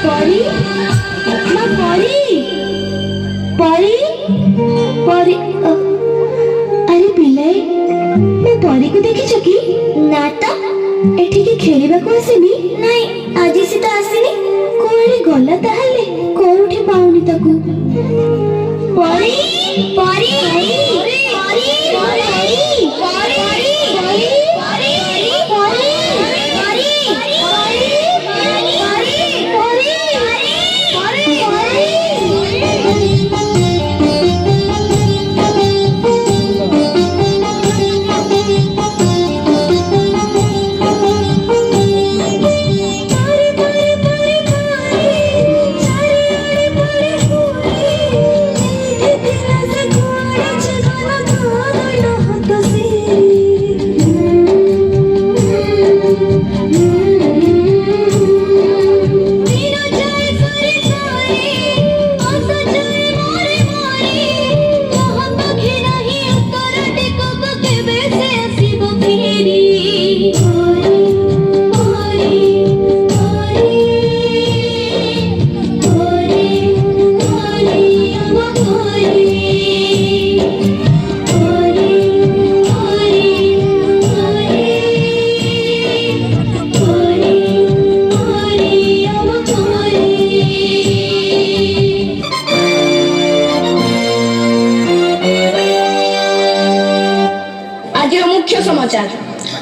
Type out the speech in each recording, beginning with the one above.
परी माँ परी परी परी अरे पिलाई मैं परी को देखिछ कि ना तो एठी के खेलिबा को आसीनी नहीं आजी से तो आसीनी कोड़ी गला ताहले कोठी पाउनी ताकू परी परी परी परी परी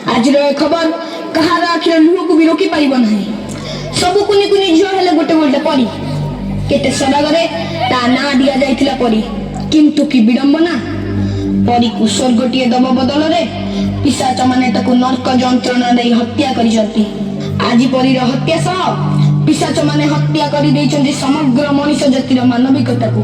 आज खबर कहार आखिर लुह को भी रोकी पारिब नहीं सबु कुनी कुनी झियो हेले गोटे गोटे परी केते सदागरे ता ना दिया जाइथिला परी किंतु की विडंबना परी को स्वर्गटिए दब बदल रे पिशाच माने ताकू नरक जंत्रणा दे हत्या करि जंती आज परी रो हत्या सह पिशाच माने हत्या करि दैछन्ती समग्र मनुष्य जातिर मानविकता को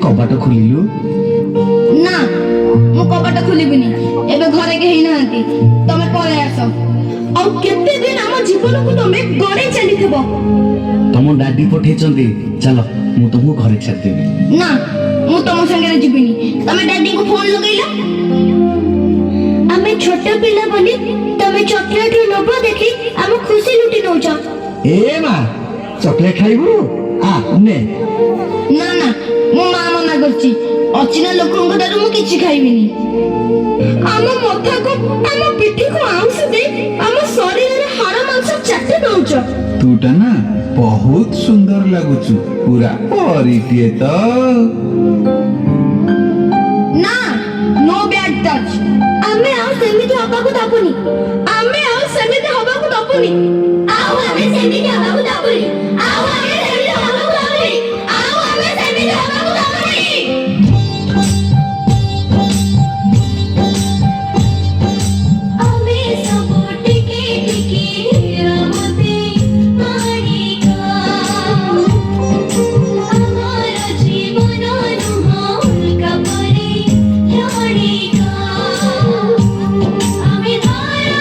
कबाट खोलिलु ना मु कबाट खोलिबिनी एबे घरे के ही नांती तमे पळे आसो औ केते दिन हम जीवन को तमे गड़े चली थबो तम दादी पठे चंदी चलो मु तुमको घरे छाड़ देबी ना मु तम संगे जीबिनी तमे दादी को फोन लगैला आमे छोटा पिला बनी तमे चॉकलेट नबो देखी हम खुशी लुटी नौच ए मा चॉकलेट खाइबु आ ने ना ना मो मां मना करची अचिना लोकंक ठारू मु किछि खाइबिनी आम मथा को आम पिठी को आउस दे आम शरीर रे हाड़ मांस चाटे दउच तूटा ना बहुत सुंदर लागुचु पूरा परिटिए तो ना नो बैड टच आमे आउ सेमिति हबा को दबुनी आमे आउ सेमिति हबा को दबुनी आउ आमे सेमिति हबा को दबुनी आउ आमे सेमिति हबा को दबुनी आउ आमे सेमिति हबा को दबुनी आमे सब टिके टिके रमते माणिका हमारा जीवन अनुभव का परे क्षणिका आमे धारा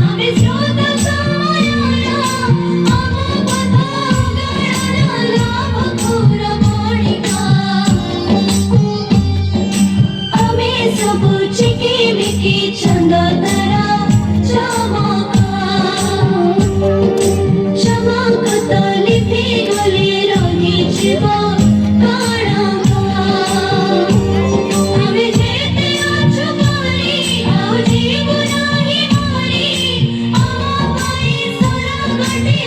आमे स्रोत समाया आम पथा गणना लाभ घोर माणिका आमे सब चिके मिके चंद तारा चमक तली भी गले रही जीव काणका आमे जेते अछु परी आउ जीव नाही मरी आम पाई स्वर्गटे